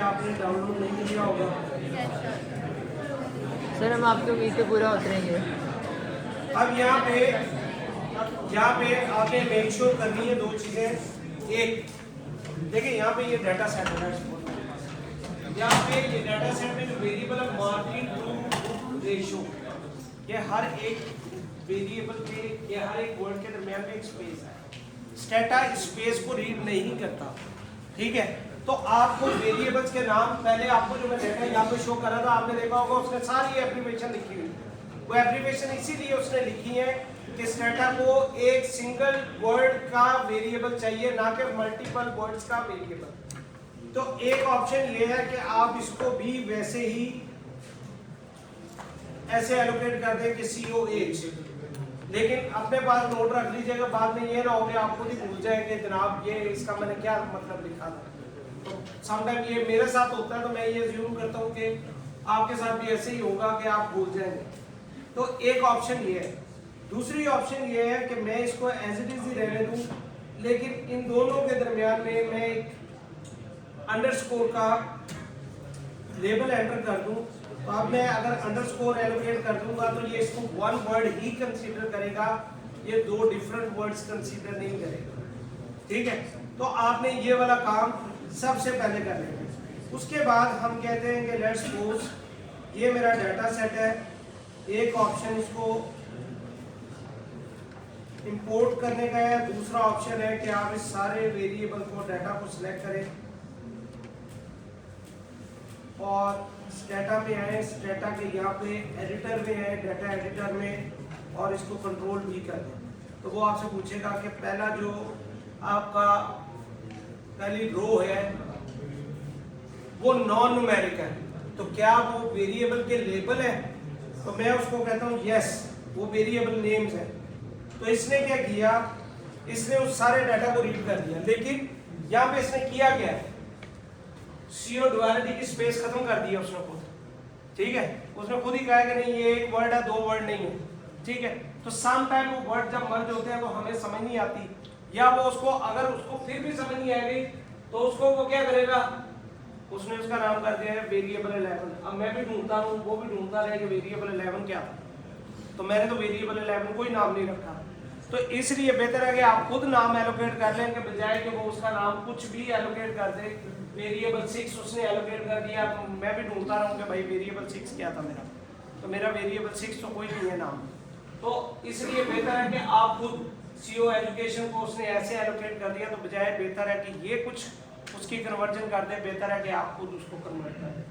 आपने डाउनलोड नहीं किया होगा। सर हम आपके उम्मीद पे पूरा उतरेंगे। अब यहाँ पे आपने मेक श्योर करनी है दो चीज़ें। एक देखिए यहाँ पे ये डाटा सेट है, यहाँ पे ये डाटा सेट में जो वेरिएबल है मार्जिन टू रेशो, ये हर एक वेरिएबल के ये हर एक वर्ड के दरमियान में एक स्पेस है। स्टेटा स्पेस को रीड नहीं करता, ठीक है। तो आपको वेरिएबल्स के नाम पहले आपको जो मैं डाटा यहाँ पे शो कर रहा था आपने देखा होगा उसने सारी एब्रीविएशन लिखी हुई है। वो एब्रीविएशन इसीलिए उसने लिखी है कि स्टेटा को एक सिंगल वर्ड का वेरिएबल चाहिए, ना कि मल्टीपल वर्ड्स का वेरिएबल। तो एक ऑप्शन ये है कि आप इसको भी वैसे ही ऐसे एलोकेट कर दें कि COH, लेकिन अपने पास नोट रख लीजिएगा, बाद में ये ना हो कि आप खुद ही भूल जाएंगे जनाब ये इसका मैंने क्या मतलब लिखा था। तो समटाइम ये मेरे साथ होता है, तो मैं ये ज़रूर करता हूँ कि आपके साथ भी ऐसे ही होगा कि आप भूल जाएंगे। तो एक ऑप्शन ये है। दूसरी ऑप्शन ये है कि मैं इसको एज इट इज ही रहने दूँ, लेकिन इन दोनों के दरमियान में मैं एक अंडरस्कोर का लेबल एंटर कर दूँ। तो अब मैं अगर अंडरस्कोर एलोकेट कर दूंगा तो ये इसको वन वर्ड ही कंसीडर करेगा, ये दो डिफरेंट वर्ड्स कंसीडर नहीं करेगा, ठीक है। तो आपने ये वाला काम सबसे पहले कर लेना। उसके बाद हम कहते हैं कि लेट्स सपोज ये मेरा डाटा सेट है। एक ऑप्शन इसको इंपोर्ट करने का है, दूसरा ऑप्शन है कि आप इस सारे वेरिएबल को डाटा को सिलेक्ट करें और डाटा में आए, डाटा के यहाँ पे एडिटर में आए, डाटा एडिटर में, और इसको कंट्रोल भी कर दें। तो वो आपसे पूछेगा कि पहला जो आपका पहली रो है वो नॉन न्यूमेरिक है, तो क्या वो वेरिएबल के लेबल है? तो मैं उसको कहता हूँ यस, वो वेरिएबल नेम्स है। तो इसने क्या किया, इसने उस सारे डाटा को रीड कर दिया, लेकिन यहाँ पे इसने किया क्या है, CO डुअलिटी की स्पेस खत्म कर दिया उसने खुद, ठीक है। उसने खुद ही कहा कि नहीं ये एक वर्ड है, दो वर्ड नहीं है, ठीक है। तो सम टाइम वो वर्ड जब मर्ज होते हैं तो हमें समझ नहीं आती, या वो उसको अगर उसको फिर भी समझ नहीं आएगी तो उसको वो क्या करेगा, उसने उसका नाम कर दिया है वेरिएबल 11। अब मैं भी ढूंढता हूँ, वो भी ढूंढता रहे कि वेरिएबल 11 क्या था, तो मैंने तो वेरिएबल 11 कोई नाम नहीं रखा। तो इसलिए बेहतर है कि आप खुद नाम एलोकेट कर लें, के बजाय कि वो उसका नाम कुछ भी एलोकेट कर दे। वेरिएबल 6 उसने एलोकेट कर दिया, तो मैं भी ढूंढता रहूं कि भाई वेरिएबल 6 क्या था मेरा, तो मेरा वेरिएबल 6 तो कोई नहीं है नाम। तो इसलिए बेहतर है कि आप खुद CO एजुकेशन को उसने ऐसे एलोकेट कर दिया, तो बजाय बेहतर है कि ये कुछ उसकी कन्वर्जन कर दे, बेहतर है कि आप खुद उसको कन्वर्ट कर दें।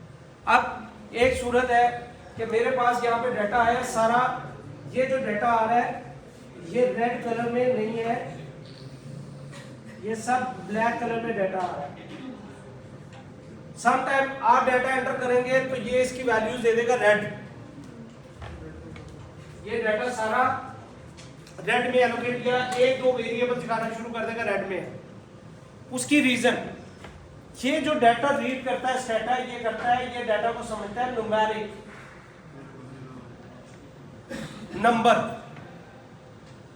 अब एक सूरत है कि मेरे पास यहाँ पे डाटा है सारा, ये जो डाटा आ रहा है ये रेड कलर में नहीं है, ये सब ब्लैक कलर में डाटा आ रहा है। सम टाइम आप डाटा एंटर करेंगे तो ये इसकी वैल्यूज दे देगा रेड, ये डाटा सारा रेड में एलोकेट किया, एक दो वेरिएबल दिखाना शुरू कर देगा रेड में। उसकी रीजन, ये जो डाटा रीड करता है स्टेटा, ये करता है, ये डाटा को समझता है न्यूमेरिक नंबर।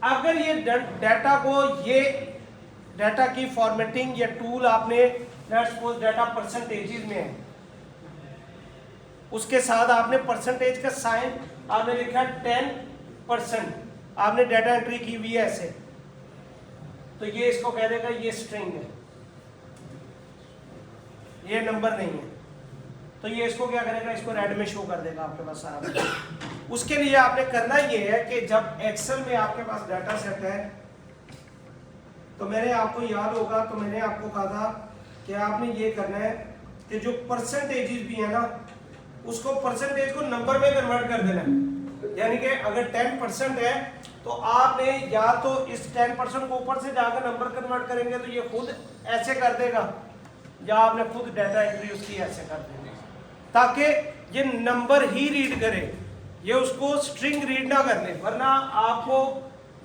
अगर ये डाटा को, ये डाटा की फॉर्मेटिंग या टूल आपने लेट्स सपोज डाटा परसेंटेजेस में है, उसके साथ आपने परसेंटेज का साइन आपने लिखा 10%, आपने डाटा एंट्री की हुई है ऐसे, तो ये इसको कह देगा ये स्ट्रिंग है, ये नंबर नहीं है, तो ये इसको क्या करेगा, इसको रेड में शो कर देगा आपके पास सारा। उसके लिए आपने करना ये है कि जब एक्सेल में आपके पास डाटा सेट है, तो मैंने आपको याद होगा, तो मैंने आपको कहा था कि आपने ये करना है कि जो परसेंटेजेस भी है ना, उसको परसेंटेज को नंबर में कन्वर्ट कर देना है। यानी कि अगर 10% है तो आपने या तो इस 10% को ऊपर से जाकर नंबर कन्वर्ट करेंगे तो ये खुद ऐसे कर देगा, या आपने खुद डाटा एंट्री उसकी ऐसे कर देंगे, ताकि ये नंबर ही रीड करे, ये उसको स्ट्रिंग रीड ना करने, वरना आपको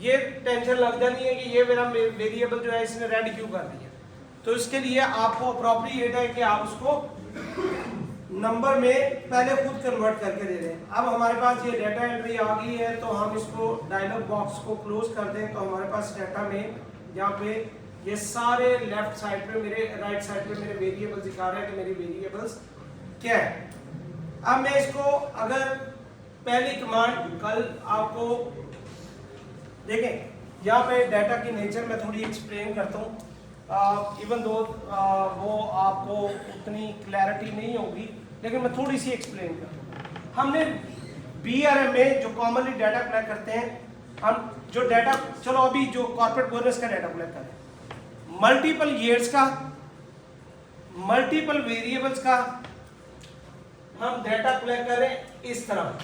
ये टेंशन लग जानी है कि ये मेरा वेरिएबल जो है इसने रेड क्यों कर दिया। तो इसके लिए आपको अप्रोप्रिएट है कि आप उसको नंबर में पहले खुद कन्वर्ट करके दे दें। अब हमारे पास ये डाटा एंट्री आ गई है, तो हम इसको डायलॉग बॉक्स को क्लोज कर दें, तो हमारे पास डाटा में यहाँ पे ये सारे लेफ्ट साइड पे मेरे, राइट साइड पे मेरे वेरिएबल्स दिखा रहे हैं कि मेरी वेरिएबल्स क्या है। अब मैं इसको अगर पहली कमांड कल आपको देखें, यहाँ पे डाटा की नेचर मैं थोड़ी एक्सप्लेन करता हूँ, इवन दो वो आपको उतनी क्लैरिटी नहीं होगी, लेकिन मैं थोड़ी सी एक्सप्लेन करता हूँ। हमने BRM में जो कॉमनली डाटा कलेक्ट करते हैं, हम जो डाटा, चलो अभी जो कॉर्पोरेट बोनस का डाटा कलेक्ट करें, मल्टीपल ईयर्स का, मल्टीपल वेरिएबल्स का हम डाटा कलेक्ट करें इस तरह।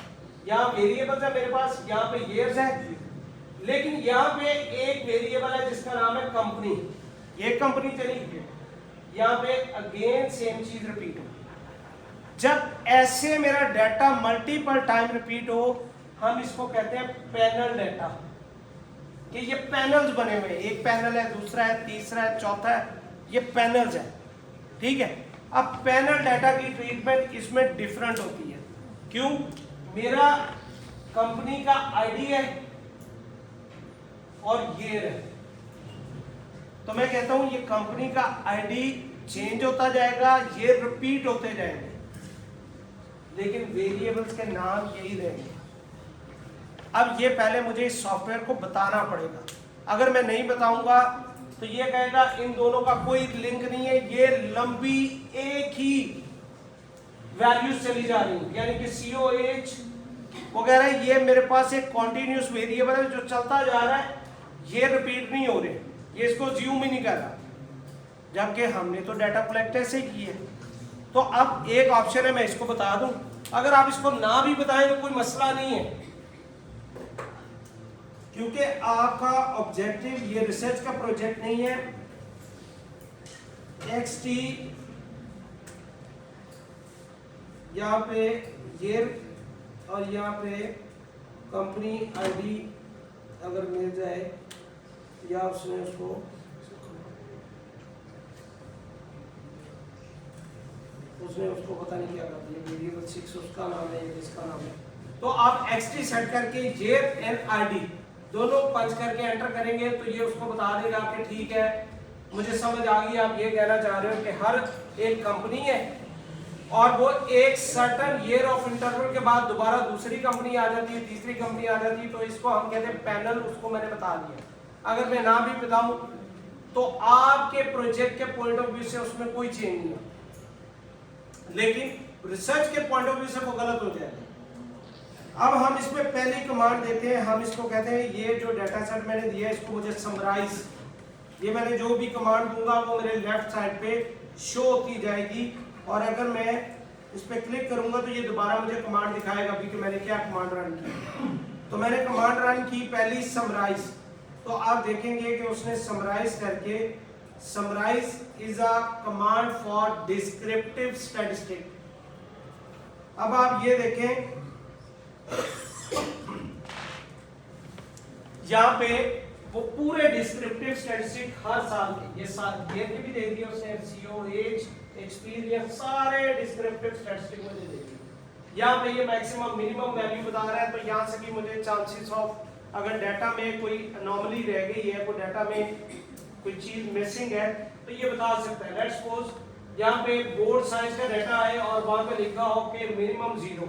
यहाँ वेरिएबल्स है मेरे पास, यहाँ पे ईयर्स है, लेकिन यहाँ पे एक वेरिएबल है जिसका नाम है कंपनी। ये कंपनी चली, यहाँ पे अगेन सेम चीज रिपीट हो। जब ऐसे मेरा डाटा मल्टीपल टाइम रिपीट हो, हम इसको कहते हैं पैनल डाटा, कि ये पैनल्स बने हुए हैं, एक पैनल है, दूसरा है, तीसरा है, चौथा है, ये पैनल्स है, ठीक है। अब पैनल डाटा की ट्रीटमेंट इसमें डिफरेंट होती है। क्यों? मेरा कंपनी का आईडी है और ये है, तो मैं कहता हूं ये कंपनी का आईडी चेंज होता जाएगा, ये रिपीट होते जाएंगे, लेकिन वेरिएबल्स के नाम यही रहेंगे। अब ये पहले मुझे इस सॉफ्टवेयर को बताना पड़ेगा, अगर मैं नहीं बताऊंगा तो ये कहेगा इन दोनों का कोई लिंक नहीं है, ये लंबी एक ही वैल्यूज चली जा रही है, यानी कि COH वगैरह, ये मेरे पास एक कॉन्टिन्यूस वेरिएबल है जो चलता जा रहा है, ये रिपीट नहीं हो रहे, ये इसको ज्यूम ही नहीं कर रहा, जबकि हमने तो डाटा कलेक्ट ऐसे की है। तो अब एक ऑप्शन है, मैं इसको बता दूं, अगर आप इसको ना भी बताएं तो कोई मसला नहीं है, क्योंकि आपका ऑब्जेक्टिव ये रिसर्च का प्रोजेक्ट नहीं है। XT यहाँ पे ईयर और यहाँ पे कंपनी आईडी अगर मिल जाए, या उसने उसको पता नहीं क्या कर दिया, वेरिएबल 6 उसका नाम है, ये इसका नाम है, तो आप XT सेट करके ईयर एंड आईडी दोनों पंच करके एंटर करेंगे तो ये उसको बता देगा कि ठीक है, मुझे समझ आ गई, आप ये कहना चाह रहे हो कि हर एक कंपनी है और वो एक सर्टेन ईयर ऑफ इंटरवल के बाद दोबारा दूसरी कंपनी आ जाती है, तीसरी कंपनी आ जाती है, तो इसको हम कहते हैं पैनल, उसको मैंने बता दिया। अगर मैं ना भी बताऊं तो आपके प्रोजेक्ट के पॉइंट ऑफ व्यू से उसमें कोई चेंज नहीं है, लेकिन रिसर्च के पॉइंट ऑफ व्यू से वो गलत हो जाएगा। अब हम इसमें पहली कमांड देते हैं, हम इसको कहते हैं, ये जो डाटा सेट मैंने दिया है इसको मुझे समराइज, ये मैंने जो भी कमांड दूंगा वो मेरे लेफ्ट साइड पे शो होती जाएगी, और अगर मैं इस पर क्लिक करूंगा तो ये दोबारा मुझे कमांड दिखाएगा भी कि मैंने क्या कमांड रन की। तो मैंने कमांड रन की पहली समराइज, तो आप देखेंगे कि उसने समराइज करके, summarise is a command for descriptive statistic. अब आप ये देखें, यहाँ पे वो पूरे डिस्क्रिप्टिव स्टैटिस्टिक हर साल के, ये भी दे दिया उसने, COH, एक्सपीरियंस, सारे डिस्क्रिप्टिव स्टैटिस्टिक मुझे दे दिए। यहाँ पे ये मैक्सिमम मिनिमम वैल्यू बता रहा है, तो यहाँ से भी मुझे चांसेस ऑफ, अगर डाटा में कोई अनोमली रह गई है, कोई डाटा में कोई चीज मिसिंग है, तो ये बता सकता है। लेट्स सपोज यहाँ पे बोर्ड साइज का डाटा है और वहां पे लिखा हो कि मिनिमम 0,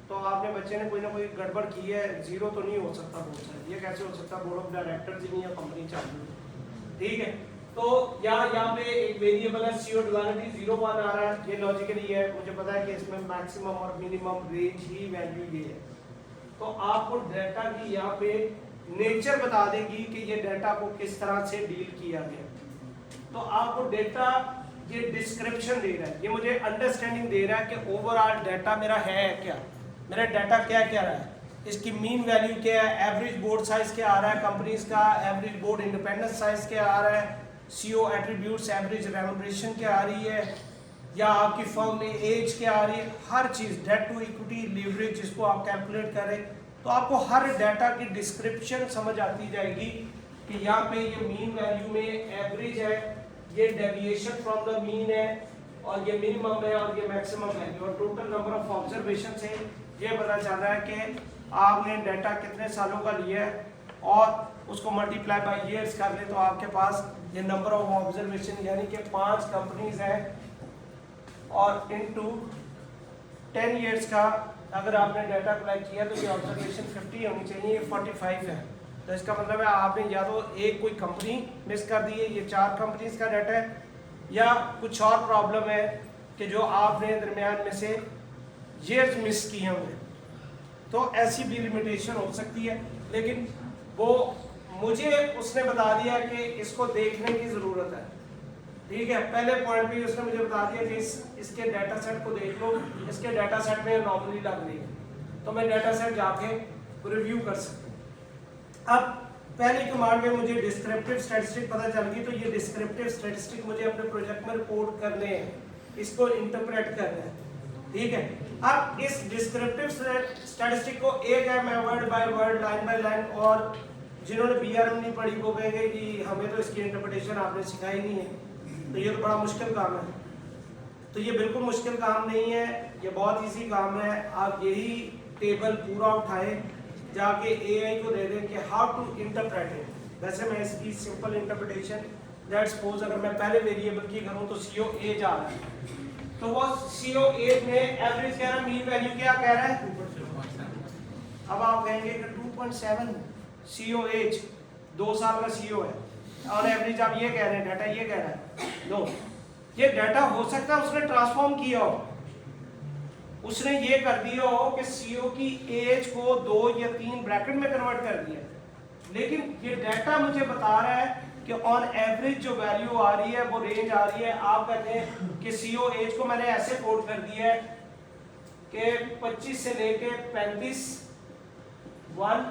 तो आपने बच्चे ने कोई ना कोई गड़बड़ की है, 0 तो नहीं हो सकता बोर्ड साइज, ये कैसे हो सकता, बोर्ड ऑफ डायरेक्टर्स ही नहीं है, कंपनी चालू है, ठीक है। तो यहाँ पे एक वेरिएबल है CO डुअलिटी 0 1 आ रहा है, ये लॉजिकली है, मुझे पता है कि इसमें मैक्सिमम और मिनिमम रेंज ही वैल्यू ये है। तो आपको डाटा की यहाँ पे नेचर बता देगी कि ये डाटा को किस तरह से डील किया गया। तो आपको डाटा ये डिस्क्रिप्शन दे रहा है, ये मुझे अंडरस्टैंडिंग दे रहा है कि ओवरऑल डाटा मेरा है क्या, मेरा डाटा क्या क्या रहा है, इसकी मीन वैल्यू क्या है, एवरेज बोर्ड साइज क्या आ रहा है कंपनीज का, एवरेज बोर्ड इंडिपेंडेंस साइज क्या आ रहा है, CO एट्रीब्यूट्स, एवरेज रेम्युनरेशन क्या आ रही है, या आपकी फर्म में एज क्या आ रही है, हर चीज़, डेट टू इक्विटी, लीवरेज जिसको आप कैलकुलेट करें, तो आपको हर डाटा की डिस्क्रिप्शन समझ आती जाएगी कि यहाँ पे ये मीन वैल्यू में एवरेज है, ये डेविएशन फ्रॉम द मीन है, और ये मिनिमम है और ये मैक्सिमम है, और टोटल नंबर ऑफ ऑब्जर्वेशन से ये पता चल रहा है कि आपने डाटा कितने सालों का लिया है, और उसको मल्टीप्लाई बाय ईयर्स कर ले तो आपके पास ये नंबर ऑफ ऑब्जर्वेशन यानी कि 5 कंपनीज हैं और इनटू 10 ईयर्स का अगर आपने डाटा कलेक्ट किया तो ये ऑब्जर्वेशन 50 होनी चाहिए, ये 45 है। तो इसका मतलब है आपने या तो एक कोई कंपनी मिस कर दी है, ये 4 कंपनीज का डाटा है, या कुछ और प्रॉब्लम है कि जो आपने दरमियान में से ईयर्स मिस किए होंगे, तो ऐसी भी लिमिटेशन हो सकती है। लेकिन वो मुझे उसने बता दिया कि इसको देखने की ज़रूरत है, ठीक है। पहले पॉइंट भी उसने मुझे बता दिया कि इसके डाटा सेट को देख लो, इसके डाटा सेट में अनोमली लग रही है, तो मैं डाटा सेट जाके रिव्यू कर सकता हूँ। अब पहली कमांड में मुझे डिस्क्रिप्टिव स्टैटिस्टिक पता चल गई, तो ये डिस्क्रिप्टिव स्टैटिस्टिक मुझे अपने प्रोजेक्ट में रिपोर्ट करने हैं, इसको इंटरप्रेट करना है, ठीक है। अब इस डिस्क्रिप्टिव स्टैटिस्टिक को एक है मैं word by word line by line, और जिन्होंने बीआरएम नहीं पढ़ी वो कहेंगे कि हमें तो इसकी इंटरप्रिटेशन आपने सिखाई नहीं है, तो ये तो बड़ा मुश्किल काम है। तो ये बिल्कुल मुश्किल काम नहीं है, ये बहुत इजी काम है। आप यही टेबल पूरा उठाए जाके एआई को दे दें कि हाउ टू इंटरप्रेट इट। वैसे मैं इसकी सिंपल इंटरप्रिटेशन लेट्स सपोज अगर मैं पहले वेरिएबल की करूं तो CO एज आ रहा है, तो वो CO एज में एवरेज कह रहा है, मीन वैल्यू क्या कह रहा है। अब आप कहेंगे कि 2.7 CO एज 2 साल का CO है और एवरेज आप ये कह रहे हैं, डाटा ये कह रहा है। नो, ये डाटा हो सकता है उसने ट्रांसफॉर्म किया हो, उसने ये कर दिया हो कि CO की एज को 2 या 3 ब्रैकेट में कन्वर्ट कर दिया, लेकिन ये डाटा मुझे बता रहा है कि ऑन एवरेज जो वैल्यू आ रही है वो रेंज आ रही है। आप कहते हैं कि CO एज को मैंने ऐसे कोड कर दिया है कि 25 से लेके 35 1,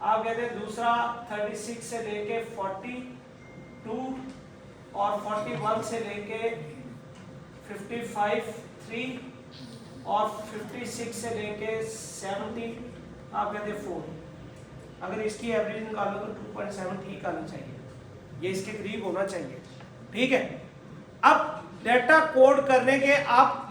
आप कहते हैं दूसरा 36 से लेके 42 और 41 से लेके 55 3 और 56 से लेके 70, आप कहते हैं 4। अगर इसकी एवरेज निकालो तो 2.7 ठीक आना चाहिए, ये इसके करीब होना चाहिए, ठीक है। अब डाटा कोड करने के आप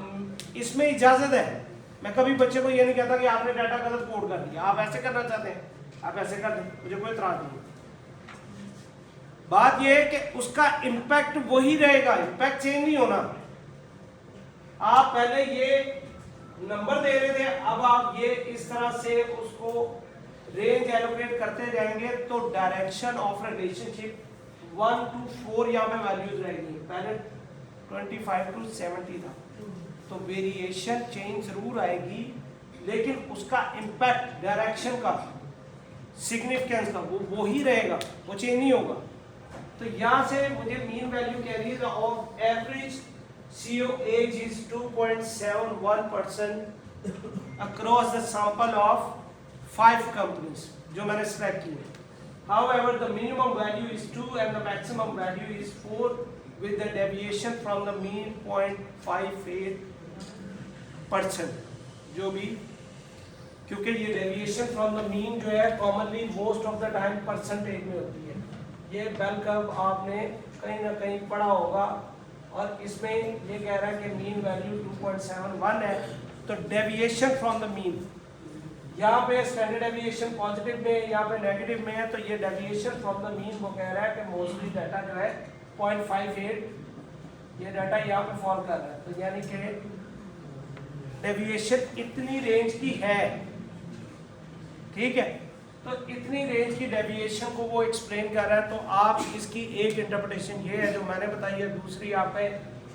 इसमें इजाजत है, मैं कभी बच्चे को ये नहीं कहता कि आपने डाटा गलत कोड कर दिया, आप ऐसे करना चाहते हैं आप ऐसे कर दें, मुझे कोई इतराज नहीं। बात यह है कि उसका इंपैक्ट वही रहेगा, इंपैक्ट चेंज नहीं होना। आप पहले ये नंबर दे रहे थे, अब आप ये इस तरह से उसको रेंज एलोकेट करते जाएंगे तो डायरेक्शन ऑफ रिलेशनशिप 1 to 4 यहाँ पे वैल्यूज रहेगी। पहले 25 to 70 था, तो वेरिएशन चेंज जरूर आएगी, लेकिन उसका इंपैक्ट डायरेक्शन का सिग्निफिकेंस का वो ही रहेगा, वो चेंज नहीं होगा। तो यहाँ से मुझे मीन वैल्यू कह रही है of average CO age is 2.71% across the sample of 5 companies जो मैंने सेलेक्ट की है। However, the minimum value is 2 and the maximum value is 4 with the deviation from the mean 0.58%, जो भी, क्योंकि ये डेविएशन फ्रॉम द मीन जो है commonly most of the time percentage में होती है। ये बेल कर्व आपने कहीं ना कहीं पढ़ा होगा, और इसमें ये कह रहा है कि मीन वैल्यू 2.71 है, तो डेविएशन फ्रॉम द मीन, यहाँ पे स्टैंडर्ड डेविएशन पॉजिटिव में, यहाँ पे नेगेटिव में है, तो ये डेविएशन फ्रॉम द मीन वो कह रहा है कि मोस्टली डाटा जो है 0.58 ये डाटा यहाँ पे फॉल कर रहा है। तो यानी कि डेविएशन इतनी रेंज की है, ठीक है। तो इतनी रेंज की डेविएशन को वो एक्सप्लेन कर रहा है। तो आप इसकी एक इंटरप्रिटेशन ये है जो मैंने बताई है, दूसरी आप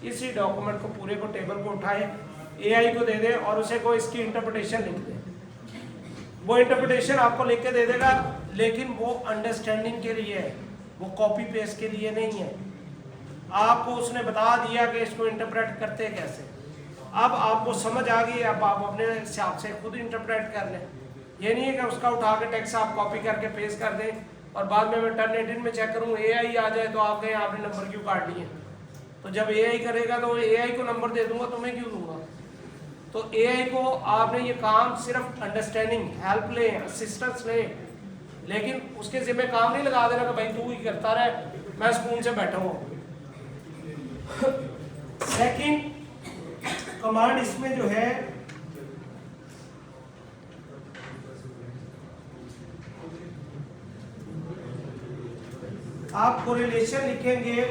इसी डॉक्यूमेंट को पूरे को टेबल को उठाएं, AI को दे दें और उसे को इसकी इंटरप्रिटेशन लिख दें। वो इंटरप्रिटेशन आपको लिख के दे देगा, लेकिन वो अंडरस्टैंडिंग के लिए है, वो कॉपी पेस्ट के लिए नहीं है। आपको उसने बता दिया कि इसको इंटरप्रेट करते कैसे, अब आपको समझ आ गई, अब आप अपने हिसाब से खुद इंटरप्रेट कर लें। ये नहीं है कि उसका उठा के टेक्स्ट आप कॉपी करके पेस्ट कर दें और बाद में मैं टर्नेटिव में चेक करूँ AI आ जाए तो आप कहें आपने नंबर क्यों काट लिए। तो जब AI करेगा तो AI को नंबर दे दूंगा, तुम्हें क्यों दूंगा। तो AI को आपने ये काम सिर्फ अंडरस्टैंडिंग, हेल्प लें, असिस्टेंस लें, लेकिन उसके जिम्मे काम नहीं लगा देना कि भाई तू ही करता रहे, मैं स्कूल से बैठा हूँ। सेकंड कमांड इसमें जो है आप कोरिलेशन लिखेंगे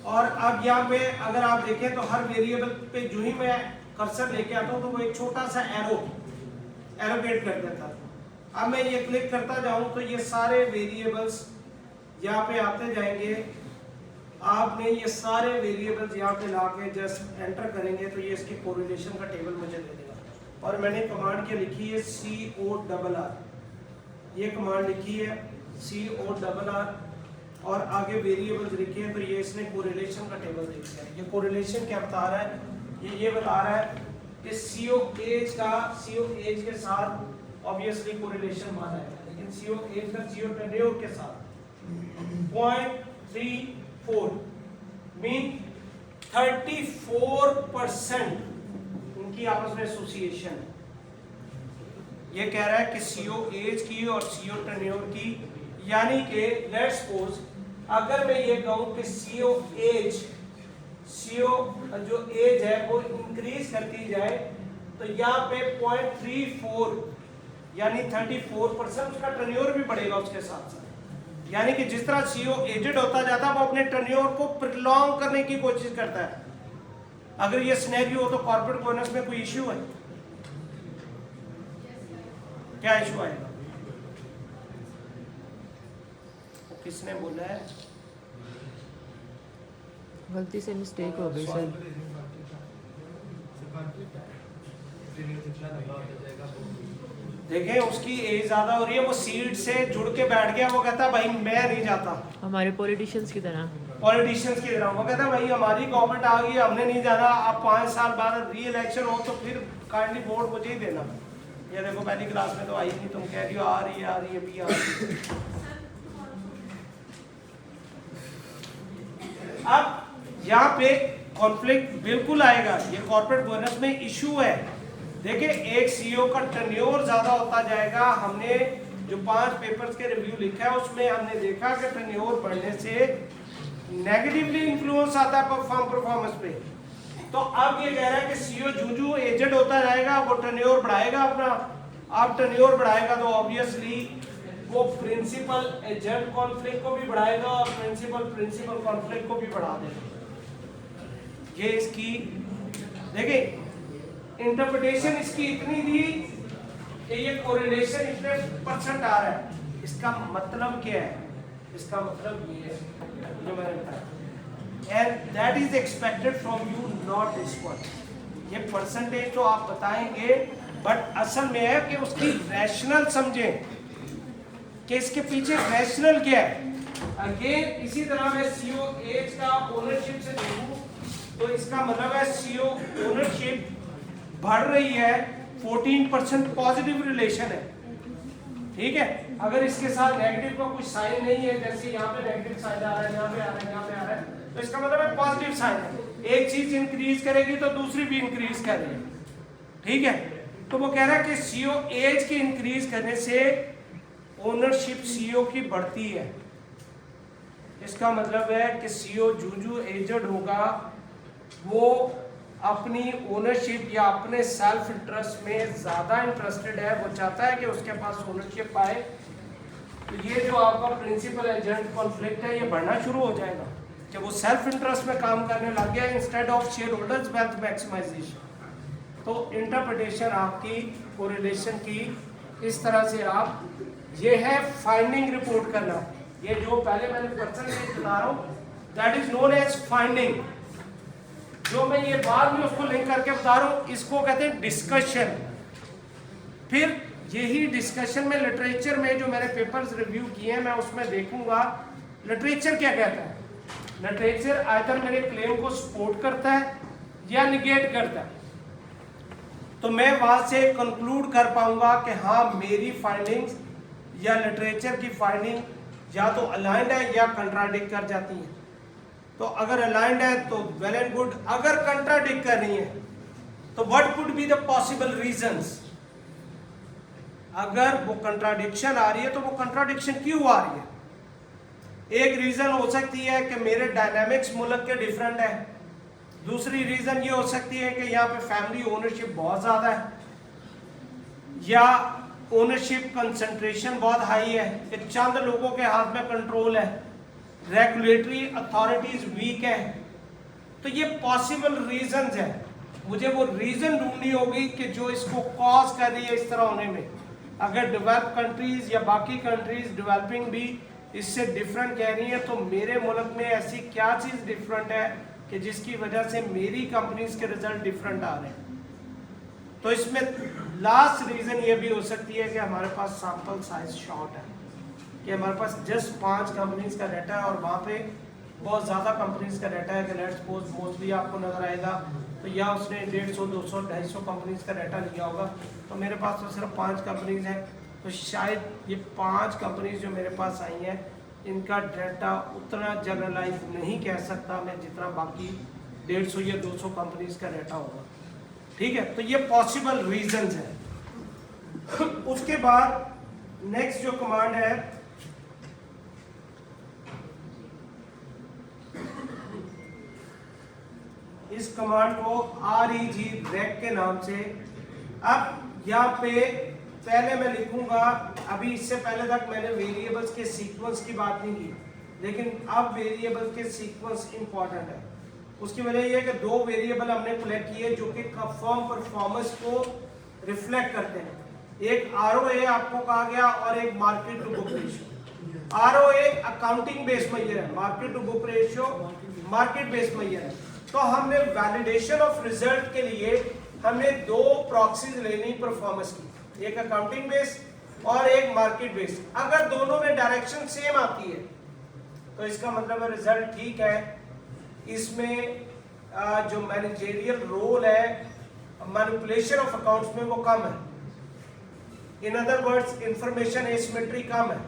और अब यहाँ पे अगर आप देखें तो हर वेरिएबल पे जो ही मैं कर्सर लेके आता हूँ तो वो एक छोटा सा एरोगेट कर देता है। अब मैं ये क्लिक करता जाऊँ तो ये सारे वेरिएबल्स यहाँ पे आते जाएंगे। आपने ये सारे वेरिएबल्स यहाँ पे लाके जस्ट एंटर करेंगे तो ये इसकी कोरिलेशन का टेबल मुझे दे देगा। और मैंने कमांड क्या लिखी है, CORR, ये कमांड लिखी है CORR और आगे वेरिएबल्स लिखे हैं तो ये इसने कोरिलेशन का टेबल दे दिया है। ये कोरिलेशन क्या बता रहा है, ये बता रहा है कि CO एज के साथ ऑब्वियसली कोरिलेशन मान आएगा, लेकिन CO एज का CO टेन्योर के साथ 0.34 मीन 34% उनकी आपस में एसोसिएशन है। ये कह रहा है कि CO एज की और CO टेन्योर की, यानी कि लेट्स सपोज अगर मैं ये कहूं कि CO जो एज है वो इंक्रीज करती जाए तो यहाँ पे 0.34 यानी 34% उसका टेन्योर भी बढ़ेगा उसके साथ साथ। यानी कि जिस तरह CO एजेड होता जाता है वो अपने टेन्योर को प्रोलॉन्ग करने की कोशिश करता है। अगर ये सिनेरियो हो तो कॉर्पोरेट बोनस में कोई इश्यू है? क्या इश्यू आएगा? किसने बोला है? गलती से मिस्टेक हो गई सर। देखें उसकी एज ज्यादा हो रही है, वो सीट से जुड़ के बैठ गया, वो कहता भाई मैं नहीं जाता। हमारे पॉलिटिशियंस की तरह वो कहता भाई हमारी गवर्नमेंट आ गई, हमने नहीं जाना, अब 5 साल बाद री इलेक्शन हो तो फिर काइंडली वोट मुझे ही देना। ये देखो पहली क्लास में तो आई नहीं, तुम कह रही हो आ रही है भी आ रही है। अब यहाँ पे कॉन्फ्लिक्ट बिल्कुल आएगा, ये कॉर्पोरेट बोनस में इशू है। देखिए एक CEO का टेन्योर ज्यादा होता जाएगा। हमने जो 5 पेपर्स के रिव्यू लिखा है उसमें हमने देखा कि टेन्योर बढ़ने से नेगेटिवली इन्फ्लुएंस आता है परफॉर्मेंस पे। तो अब ये कह रहा है कि CEO जूजू एजेड होता जाएगा, वो टेन्योर बढ़ाएगा अपना। अब टेन्योर बढ़ाएगा तो ऑब्वियसली वो प्रिंसिपल एजेंट कॉन्फ्लिक्ट को भी बढ़ाएगा और प्रिंसिपल कॉन्फ्लिक्ट को भी बढ़ा देगा। ये इसकी देखिए इंटरप्रिटेशन इसकी इतनी थी कि ये कोरिलेशन इतने % आ रहा है। इसका मतलब क्या है? इसका मतलब ये है जो मैंने बताया, and that is expected from you, not this one. ये परसेंटेज तो आप बताएंगे बट असल में है कि उसकी रैशनल समझें कि इसके पीछे रैशनल क्या है। अगेन इसी तरह मैं CO एज का ओनरशिप से देखूं तो इसका मतलब है CO ओनरशिप बढ़ रही है, 14% पॉजिटिव रिलेशन है। ठीक है, अगर इसके साथ नेगेटिव का कुछ साइन नहीं है, जैसे यहाँ पे नेगेटिव साइन आ रहा है, यहाँ पे आ रहा है, यहाँ पे आ रहा है, तो इसका मतलब है पॉजिटिव साइन है। एक चीज इंक्रीज करेगी तो दूसरी भी इंक्रीज करेगी। ठीक है, तो वो कह रहा है कि CO एज के इंक्रीज करने से ओनरशिप CO की बढ़ती है। इसका मतलब है कि CO जूजू एजेड होगा, वो अपनी ओनरशिप या अपने सेल्फ इंटरेस्ट में ज़्यादा इंटरेस्टेड है, वो चाहता है कि उसके पास ओनरशिप आए। तो ये जो आपका प्रिंसिपल एजेंट कॉन्फ्लिक्ट है ये बढ़ना शुरू हो जाएगा कि वो सेल्फ इंटरेस्ट में काम करने लग गया instead of share holders wealth maximisation. तो इंटरप्रिटेशन आपकी कोरिलेशन की इस तरह से आप, ये है फाइंडिंग रिपोर्ट करना। ये जो पहले मैंने परसेंटेज बता रहा हूँ that is known as finding. जो मैं ये बाद में उसको लिंक करके बता रहा हूँ इसको कहते हैं डिस्कशन। फिर यही डिस्कशन में लिटरेचर में जो मैंने पेपर्स रिव्यू किए हैं मैं उसमें देखूंगा लिटरेचर क्या कहता है। लिटरेचर आइदर मेरे क्लेम को सपोर्ट करता है या निगेट करता है, तो मैं वहां से कंक्लूड कर पाऊंगा कि हाँ मेरी फाइंडिंग्स या लिटरेचर की फाइंडिंग या तो अलाइंड है या कंट्राडिक्ट कर जाती है। तो अगर अलाइंड है तो वेल एंड गुड, अगर कंट्राडिक्ट कर रही है तो what could be the possible reasons. अगर वो कंट्राडिक्शन आ रही है तो वो कंट्राडिक्शन क्यों आ रही है? एक रीजन हो सकती है कि मेरे डायनामिक्स मुल्क के डिफरेंट है। दूसरी रीजन ये हो सकती है कि यहाँ पे फैमिली ओनरशिप बहुत ज्यादा है या ओनरशिप कंसंट्रेशन बहुत हाई है कि चंद लोगों के हाथ में कंट्रोल है। रेगुलेटरी अथॉरिटीज वीक है। तो ये पॉसिबल रीजंस है, मुझे वो रीजन ढूंढनी होगी कि जो इसको कॉज कर रही है इस तरह होने में। अगर डेवलप कंट्रीज या बाकी कंट्रीज डेवलपिंग भी इससे डिफरेंट कह रही है, तो मेरे मुल्क में ऐसी क्या चीज़ डिफरेंट है कि जिसकी वजह से मेरी कंपनीज के रिजल्ट डिफरेंट आ रहे हैं। तो इसमें लास्ट रीजन ये भी हो सकती है कि हमारे पास सैंपल साइज शॉर्ट है, कि हमारे पास जस्ट 5 कंपनीज का डाटा है और वहाँ पे बहुत ज़्यादा कंपनीज का डाटा है कि लेट्स सपोज मोस्टली आपको नज़र आएगा तो या उसने 150, 200, 250 कंपनीज का डाटा लिया होगा, तो मेरे पास तो सिर्फ 5 कंपनीज हैं। तो शायद ये 5 कंपनीज जो मेरे पास आई हैं इनका डाटा उतना जनरलाइज नहीं कह सकता मैं जितना बाकी 150 या 200 कंपनीज का डाटा होगा। ठीक है, तो ये पॉसिबल रीजंस है। उसके बाद नेक्स्ट जो कमांड है इस कमांड को reg के नाम से, अब यहाँ पे पहले मैं लिखूंगा, अभी इससे पहले तक मैंने वेरिएबल्स के सीक्वेंस की बात नहीं की, लेकिन अब वेरिएबल के सीक्वेंस इंपॉर्टेंट है। उसकी वजह यह है कि 2 वेरिएबल हमने कलेक्ट किए जो कि फर्म परफॉर्मेंस को रिफ्लेक्ट करते हैं। एक ROA आपको कहा गया और एक market to book ratio. ROA accounting based measure है, market to book ratio market based measure है। तो हमने वैलिडेशन ऑफ रिजल्ट के लिए हमने 2 प्रॉक्सीज लेनी परफॉर्मेंस की, एक अकाउंटिंग बेस और एक मार्केट बेस। अगर दोनों में डायरेक्शन सेम आती है तो इसका मतलब है रिजल्ट ठीक है। इसमें जो मैनेजरियल रोल है मैनिपुलेशन ऑफ अकाउंट्स में वो कम है। In other words information asymmetry कम है,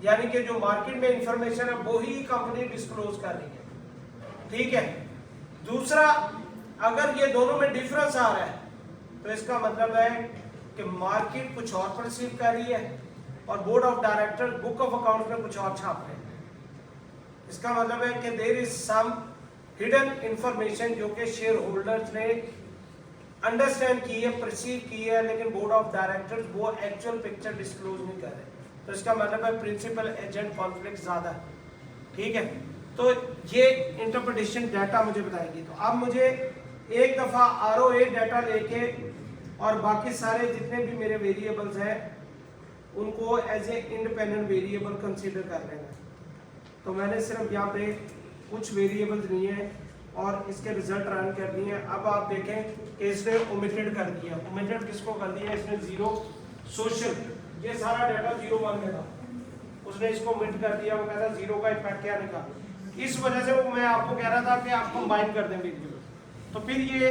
यानी कि जो मार्केट में इंफॉर्मेशन है वो ही कंपनी डिस्क्लोज कर रही है। ठीक है, दूसरा अगर ये दोनों में डिफरेंस आ रहा है तो इसका मतलब है कि मार्केट कुछ और परसीव कर रही है और board of director book of account में कुछ और छाप रहे हैं। इसका मतलब है कि there is some hidden information जो कि शेयर होल्डर्स ने अंडरस्टैंड की है, परसीव की है, लेकिन बोर्ड ऑफ डायरेक्टर्स वो एक्चुअल पिक्चर डिस्क्लोज नहीं कर रहे। तो इसका मतलब है प्रिंसिपल एजेंट कॉन्फ्लिक्ट ज्यादा है। ठीक है, तो ये इंटरप्रिटेशन डाटा मुझे बताएगी। तो अब मुझे एक दफा ROA डाटा लेके और बाकी सारे जितने भी मेरे वेरिएबल्स हैं उनको as a independent variable consider कर लेना। तो मैंने सिर्फ यहाँ पे कुछ वेरिएबल्स लिए हैं और इसके रिजल्ट रन कर दिए हैं। अब आप देखें कि इसने ओमिटेड कर दिया। ओमिटेड किसको कर दिया? इसने 0 सोशल, ये सारा डाटा 0 1 में था, उसने इसको ओमिट कर दिया। वो कहता 0 का इम्पैक्ट क्या निकाला। इस वजह से वो मैं आपको कह रहा था कि आप कंबाइन कर दें वेरिएबल। तो फिर ये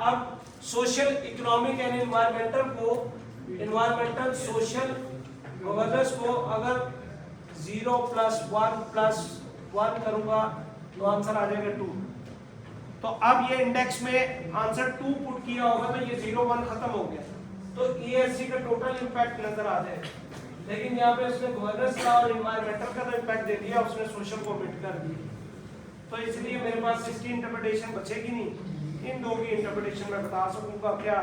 अब सोशल, इकोनॉमिक एंड एनवायरमेंटल को, एनवायरमेंटल सोशल गवर्नेंस को अगर 0 + 1 करूंगा तो आंसर आ जाएगा 2। तो अब ये इंडेक्स में आंसर 2 पुट किया होगा तो ये 0 1 खत्म हो गया, तो ESG का टोटल इंपैक्ट नजर आ जाएगा। लेकिन यहाँ पे उसने गवर्नेंस का और एनवायरमेंटल का तो इंपैक्ट दे दिया, उसने सोशल को ओमिट कर दिया। तो इसलिए मेरे पास इसकी इंटरप्रिटेशन बचेगी नहीं। इन 2 की इंटरप्रिटेशन मैं बता सकूंगा क्या।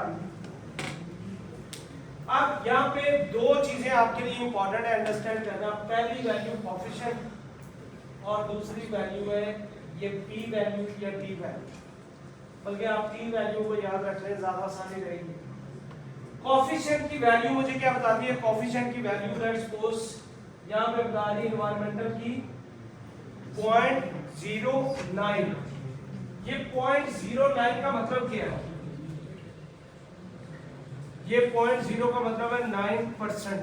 अब यहाँ पे 2 चीजें आपके लिए इंपॉर्टेंट है अंडरस्टैंड करना। पहली वैल्यू कोएफिशिएंट और दूसरी वैल्यू है ये P वैल्यू या T वैल्यू, बल्कि आप T वैल्यू को याद रख लें, ज्यादा आसानी रहेगी। कोएफिशिएंट की वैल्यू मुझे क्या बताती है? कोएफिशिएंट की वैल्यू लेट्स सपोज यहाँ पे बता रही है एनवायरमेंटल की 0.09। ये 0.09 का मतलब क्या है? ये 0.0 का मतलब है 9%।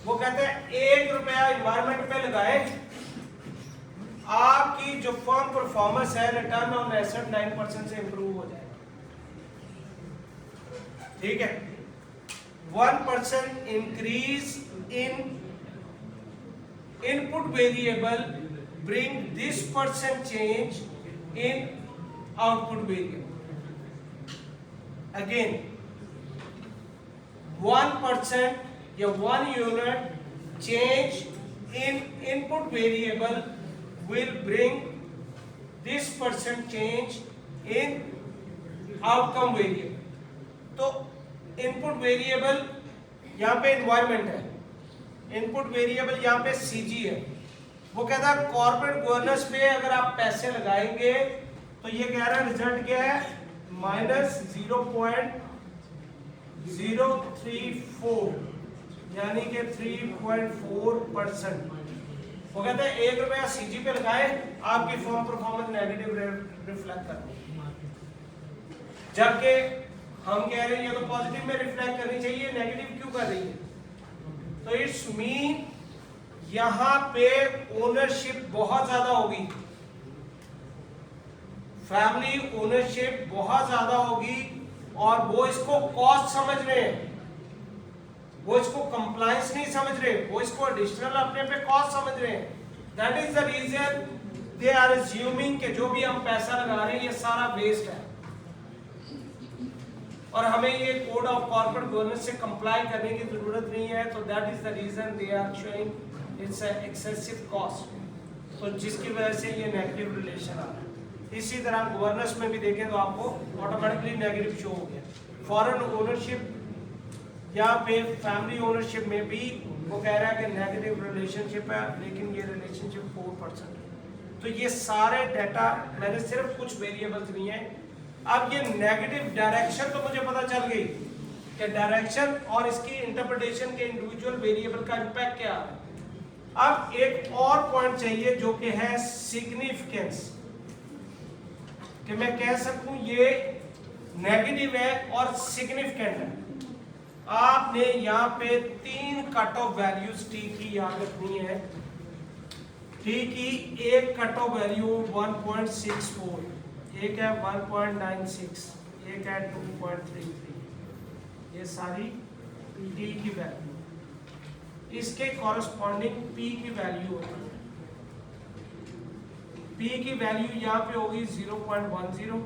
वो कहते हैं 1 रुपया एनवायरमेंट पे लगाए, आपकी जो फर्म परफॉर्मेंस है रिटर्न ऑन एसेट 9% से इंप्रूव हो जाए। ठीक है, 1% increase in input variable bring this % change in output variable. Again 1% या 1 unit change in input variable will bring this % change in outcome variable. तो input variable यहाँ पे environment है, इनपुट वेरिएबल यहाँ पे सीजी है। वो कहता है कॉर्पोरेट गवर्नेंस पे अगर आप पैसे लगाएंगे तो ये कह रहा है रिजल्ट क्या है -0.034 यानी कि 3.4%। वो कहते हैं 1 रुपया सीजी पे लगाए आपकी फर्म परफॉर्मेंस नेगेटिव रिफ्लेक्ट कर, जबकि हम कह रहे हैं ये तो पॉजिटिव में रिफ्लेक्ट करनी चाहिए, नेगेटिव क्यों कर रही है? तो इट्स मीन यहां पे ओनरशिप बहुत ज्यादा होगी, फैमिली ओनरशिप बहुत ज्यादा होगी और वो इसको कॉस्ट समझ रहे हैं, वो इसको कंप्लायंस नहीं समझ रहे, वो इसको एडिशनल अपने पे कॉस्ट समझ रहे हैं। That is the reason they are assuming कि जो भी हम पैसा लगा रहे हैं ये सारा वेस्ट है और हमें ये कोड ऑफ कॉर्पोरेट गवर्नेंस से कंप्लाई करने की जरूरत नहीं है। तो that is the reason they are showing its excessive cost, तो जिसकी वजह से ये नेगेटिव रिलेशन आ रहा है। इसी तरह गवर्नेंस में भी देखें तो आपको ऑटोमेटिकली नेगेटिव शो हो गया। फॉरेन ओनरशिप या पे फैमिली ओनरशिप में भी वो कह रहा है कि नेगेटिव रिलेशनशिप है, लेकिन ये रिलेशनशिप 4% है। तो ये सारे डाटा मैंने सिर्फ कुछ वेरिएबल्स लिए हैं। अब ये नेगेटिव डायरेक्शन तो मुझे पता चल गई कि डायरेक्शन और इसकी इंटरप्रिटेशन के इंडिविजुअल वेरिएबल का इंपैक्ट क्या है। अब एक और पॉइंट चाहिए जो कि है सिग्निफिकेंस, कि मैं कह सकूं ये नेगेटिव है और सिग्निफिकेंट है। आपने यहाँ पे 3 कट ऑफ वैल्यूज टी की याद रखनी है। टी की एक कट ऑफ वैल्यू 1.64, एक है 1.96, एक है 2.33, ये सारी टी की वैल्यू, इसके कॉरेस्पॉन्डिंग पी की वैल्यू होगी। पी की वैल्यू यहाँ पे होगी 0.10,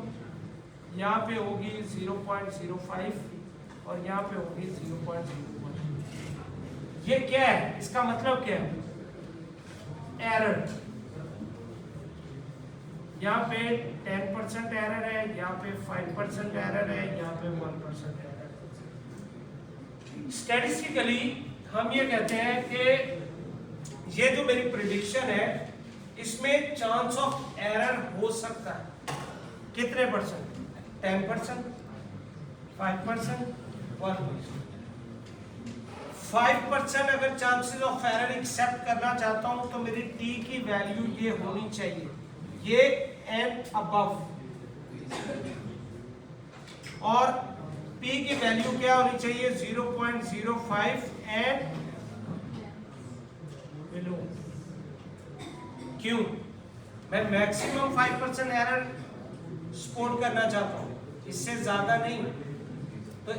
यहाँ पे होगी 0.05 और यहाँ पे होगी 0.01। ये क्या है, इसका मतलब क्या है? एरर। यहाँ पे 10% एरर है, यहाँ पे 5% एरर है, यहाँ पे 1% एरर। स्टैटिस्टिकली हम ये कहते हैं कि ये जो मेरी प्रिडिक्शन है इसमें चांस ऑफ एरर हो सकता है कितने परसेंट? 10%, 5%, 1%। 5% अगर चांसेस ऑफ एरर एक्सेप्ट करना चाहता हूं तो मेरी टी की वैल्यू ये होनी चाहिए, ये एंड अबव, और पी की वैल्यू क्या होनी चाहिए? 0.05 एंड बिलो। क्यों? मैं मैक्सिमम 5% एरर सपोर्ट करना चाहता हूं, इससे ज्यादा नहीं। तो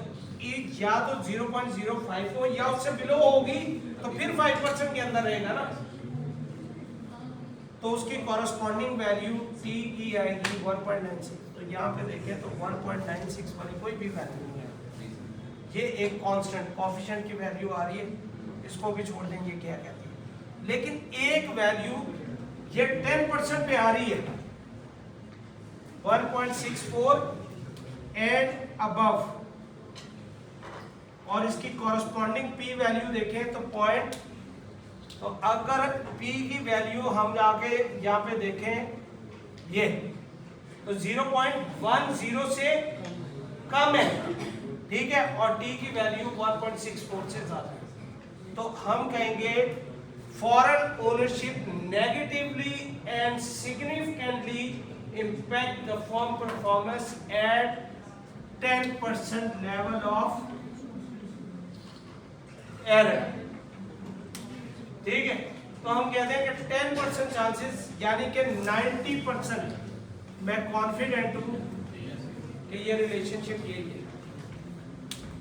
या तो 0.05 हो या उससे बिलो होगी तो फिर 5% के अंदर रहेगा ना, तो उसकी कॉरेस्पॉन्डिंग वैल्यू टी की आएगी 1.96। तो यहाँ पे देखें तो 1.96 वाली कोई भी वैल्यू नहीं है, ये एक कांस्टेंट कोएफिशिएंट की वैल्यू आ रही है, इसको भी छोड़ देंगे क्या कहती है। लेकिन एक वैल्यू ये 10% पे आ रही है, 1.64 एंड अबव, और इसकी कॉरेस्पॉन्डिंग पी वैल्यू देखें तो पॉइंट, तो अगर पी की वैल्यू हम जाके यहाँ पे देखें ये तो 0.10 से कम है, ठीक है, और टी की वैल्यू 1.64 से ज्यादा है। तो हम कहेंगे foreign ownership negatively and significantly impact the firm performance at 10% level of error। ठीक है, तो हम कहते हैं कि 10% चांसेस यानी कि 90% मैं कॉन्फिडेंट हूं कि ये रिलेशनशिप यही है।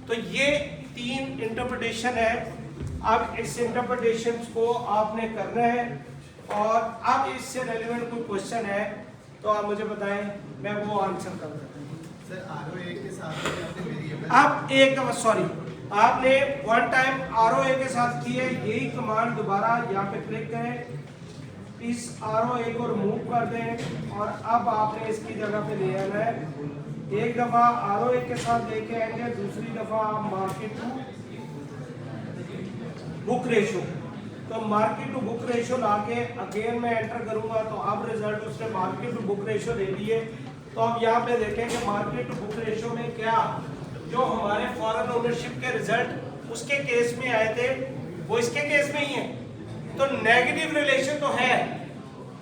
तो ये 3 इंटरप्रिटेशन है। अब इस इंटरप्रिटेशन को आपने करना है, और अब इससे रेलेवेंट कोई क्वेश्चन है तो आप मुझे बताएं, मैं वो आंसर कर देता हूं। सर ROA के साथ आपने वेरिएबल आप एक सॉरी आपने वन टाइम ROA के साथ की है, यही कमांड दोबारा यहाँ पे क्लिक करें, इस ROA को रिमूव कर दें और अब आपने इसकी जगह पे ले आना है। एक दफा ROA के साथ लेके आएंगे, दूसरी दफा आप मार्केट टू बुक रेशो, तो मार्केट टू बुक रेशो लाके अगेन मैं एंटर करूंगा तो अब रिजल्ट उसने मार्केट टू बुक रेशो दे दिए। तो अब यहाँ पे देखें कि मार्केट टू बुक रेशो में क्या जो हमारे फॉरेन ओनरशिप के रिजल्ट उसके केस में आए थे वो इसके केस में ही है। तो नेगेटिव रिलेशन तो है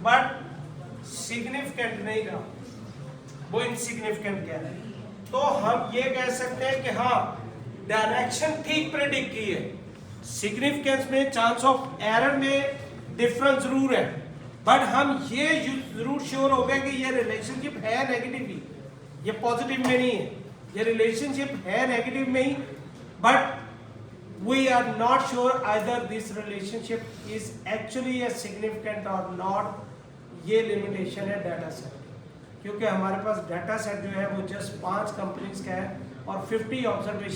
बट सिग्निफिकेंट नहीं रहा, वो इनसिग्निफिकेंट कह रहे हैं। तो हम ये कह सकते हैं कि हाँ डायरेक्शन ठीक प्रेडिक्ट की है, सिग्निफिकेंस में चांस ऑफ एरर में डिफरेंस जरूर है, बट हम ये जरूर श्योर हो गए कि ये रिलेशनशिप है नेगेटिव ही, ये पॉजिटिव में नहीं है, ये रिलेशनशिप है नेगेटिव में ही, but we are not sure either this relationship is actually a significant और नॉट। ये लिमिटेशन है डाटा सेट, क्योंकि हमारे पास डाटा सेट जो है वो जस्ट 5 कंपनीज का है और 50 ऑब्जर्वेशन